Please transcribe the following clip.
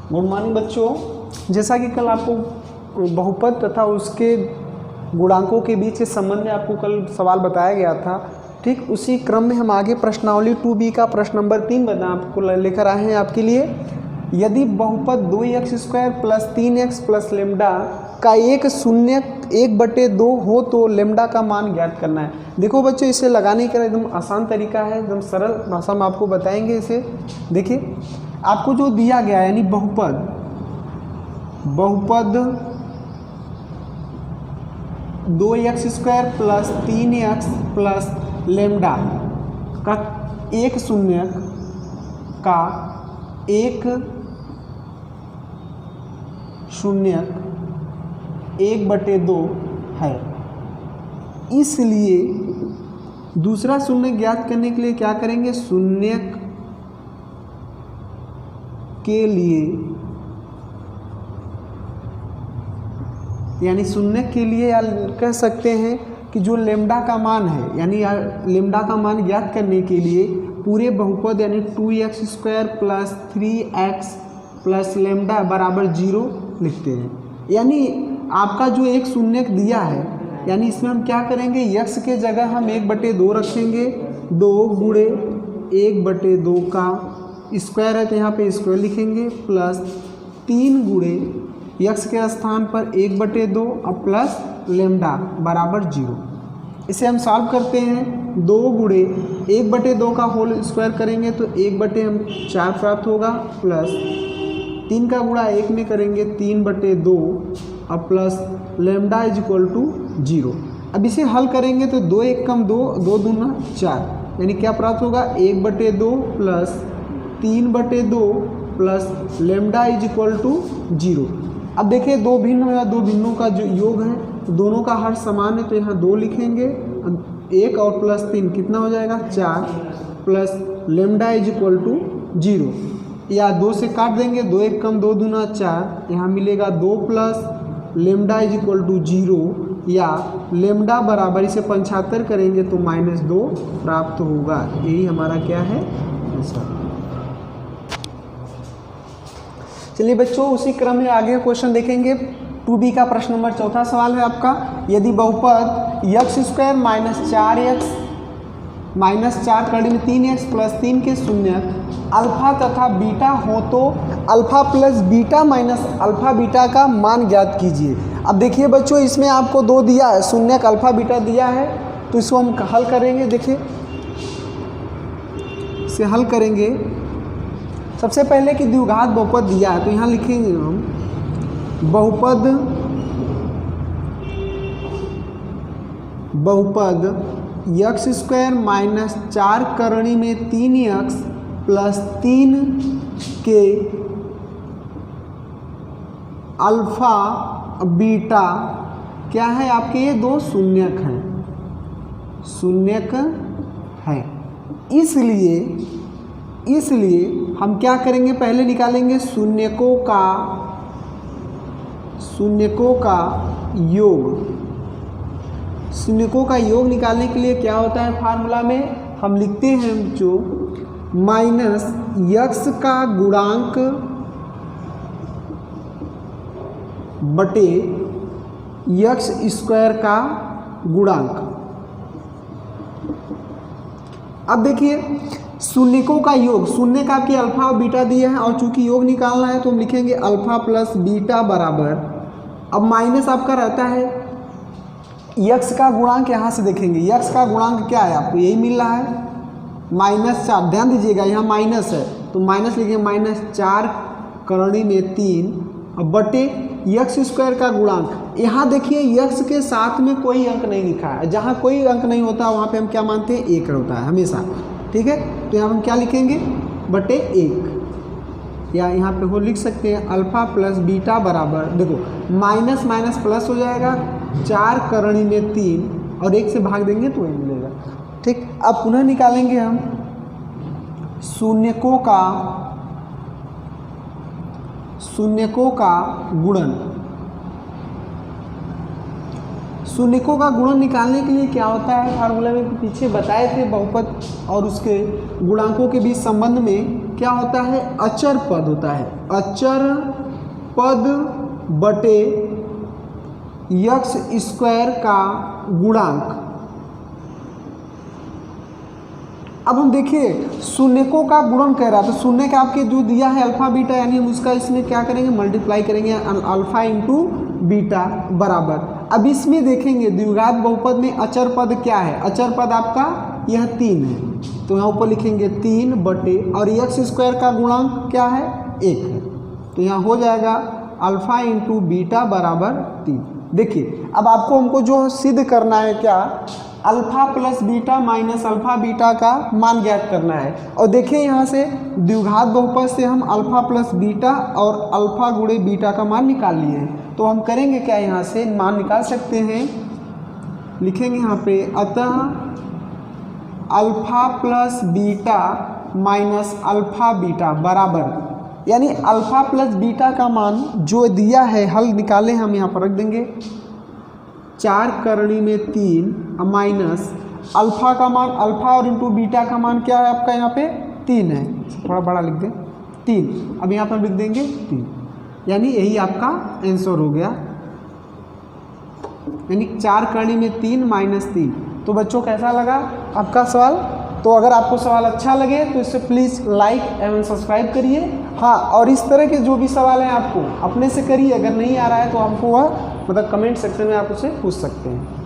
Good morning बच्चों। जैसा कि कल आपको बहुपद तथा उसके गुणांकों के बीच के संबंध में आपको कल सवाल बताया गया था, ठीक उसी क्रम में हम आगे प्रश्नावली 2B का प्रश्न नंबर 3 बना आपको लेकर आए हैं आपके लिए। यदि बहुपद 2x² + 3x + लैम्डा का एक शून्य 1/2 हो तो लैम्डा का मान ज्ञात करना है। देखो बच्चों, इसे लगाने का एकदम आसान तरीका है, एकदम सरल भाषा में आपको बताएंगे इसे। देखिए आपको जो दिया गया है यानी बहुपद 2x² + 3x + लैम्डा का एक शून्य का एक शून्य 1/2 है, इसलिए दूसरा शून्य ज्ञात करने के लिए क्या करेंगे, शून्य के लिए यानी शून्य के लिए या कह सकते हैं कि जो लैम्डा का मान है यानी लैम्डा का मान ज्ञात करने के लिए पूरे बहुपद यानी 2x² + 3x + लैम्डा = 0 लिखते हैं। यानी आपका जो एक शून्य दिया है यानी इसमें हम क्या करेंगे, x के जगह हम 1/2 रखेंगे, 2 गुणे 1/2 का स्क्वायर है तो यहाँ पे स्क्वायर लिखेंगे, प्लस 3 गुणे x के स्थान पर 1/2 और प्लस लैम्डा = 0। इसे हम सॉल्व करते हैं, 2 गुणे 1/2 का होल स्क्वायर करेंगे तो 1/4 प्राप्त होगा, प्लस 3 का गुणा 1 में करेंगे 3/2 और प्लस लैम्डा = 0। अब इसे हल करेंगे तो 2 1 कम 2, 2 दूना 4 यानी क्या प्राप्त होगा, 1/2 प्लस 3/2 प्लस लैम्डा = 0। अब देखिए दो भिन्नों का जो योग है तो दोनों का हर समान है तो यहाँ 2 लिखेंगे, 1 और प्लस 3 कितना हो जाएगा 4 प्लस लैम्डा = 0 या 2 से काट देंगे, 2 1 कम 2 दूना 4 यहाँ मिलेगा 2 प्लस लैम्डा = 0 या लैम्डा बराबर इसे 75 करेंगे तो -2 प्राप्त होगा। यही हमारा क्या है आंसर। चलिए बच्चों, उसी क्रम में आगे क्वेश्चन देखेंगे। 2B का प्रश्न नंबर 4 सवाल है आपका। यदि बहुपद x² - 4x -4 कड़ी में 3x + 3 के शून्य अल्फा तथा बीटा हो तो alpha plus beta minus alpha beta का मान ज्ञात कीजिए। अब देखिए बच्चों, इसमें आपको 2 दिया है, शून्य का अल्फा बीटा दिया है तो इसको हम हल करेंगे। देखिए इसे हल करेंगे, सबसे पहले कि द्विघात बहुपद दिया है तो यहाँ लिखेंगे हम बहुपद x² - 4 करणी में 3x + 3 के अल्फा बीटा क्या है आपके, ये 2 शून्यक हैं। इसलिए हम क्या करेंगे, पहले निकालेंगे शून्यकों का योग। शून्यकों का योग निकालने के लिए क्या होता है, फार्मूला में हम लिखते हैं जो -x का गुणांक बटे x² का गुणांक। अब देखिए शून्यकों का योग, शून्य का आपकी अल्फा और बीटा दिया है और चूंकि योग निकालना है तो हम लिखेंगे अल्फा प्लस बीटा बराबर, अब माइनस आपका रहता है x का गुणांक। यहाँ से देखेंगे x का गुणांक क्या है, आपको यही मिल रहा है -4। ध्यान दीजिएगा यहाँ माइनस है तो माइनस लिखेंगे, -4 करणी में 3 और बटे x² का गुणांक। यहाँ देखिए x के साथ में कोई अंक नहीं लिखा है, जहाँ कोई अंक नहीं होता वहाँ पे हम क्या मानते हैं, 1 होता है हमेशा, ठीक है। तो यहाँ हम क्या लिखेंगे, बटे 1 या यहाँ पे वो लिख सकते हैं अल्फा प्लस बीटा बराबर, देखो माइनस माइनस प्लस हो जाएगा, 4 करणी में 3 और 1 से भाग देंगे तो 1 मिलेगा, ठीक। अब पुनः निकालेंगे हम शून्यकों का गुणन। शून्यकों का गुणन निकालने के लिए क्या होता है, फार्मूला में पीछे बताए थे बहुपद और उसके गुणांकों के बीच संबंध में क्या होता है, अचर पद होता है, अचर पद बटे यक्स स्क्वायर का गुणांक। अब हम देखिए शून्यकों का गुणन कह रहा था, शून्य का आपके जो दिया है अल्फा बीटा, यानी हम उसका इसमें क्या करेंगे, मल्टीप्लाई करेंगे अल्फा इंटू बीटा बराबर। अब इसमें देखेंगे द्विघात बहुपद में अचर पद क्या है, अचर पद आपका यह 3 है, तो यहाँ ऊपर लिखेंगे 3 बटे और एक्स स्क्वायर का गुणांक क्या है 1 है, तो यहाँ हो जाएगा अल्फा इंटू बीटा बराबर 3। देखिए अब आपको हमको जो सिद्ध करना है क्या, alpha plus beta minus alpha beta का मान ज्ञात करना है। और देखिए यहाँ से द्विघात बहुपद से हम अल्फा प्लस बीटा और अल्फा गुणे बीटा का मान निकाल लिए हैं, तो हम करेंगे क्या, यहाँ से मान निकाल सकते हैं, लिखेंगे यहाँ पे अतः alpha plus beta minus alpha beta बराबर, यानी अल्फा प्लस बीटा का मान जो दिया है हल निकाले हम यहाँ पर रख देंगे 4 करणी में 3 माइनस अल्फा का मान, अल्फा और इंटू बीटा का मान क्या है आपका यहाँ पे 3 है, थोड़ा बड़ा लिख दें 3, अब यहाँ पर लिख देंगे 3, यानी यही आपका आंसर हो गया, यानी 4 करणी में 3 माइनस 3। तो बच्चों कैसा लगा आपका सवाल, तो अगर आपको सवाल अच्छा लगे तो इसे प्लीज़ लाइक एवं सब्सक्राइब करिए। हाँ, और इस तरह के जो भी सवाल हैं आपको अपने से करिए, अगर नहीं आ रहा है तो आपको वह मतलब कमेंट सेक्शन में आप उसे पूछ सकते हैं।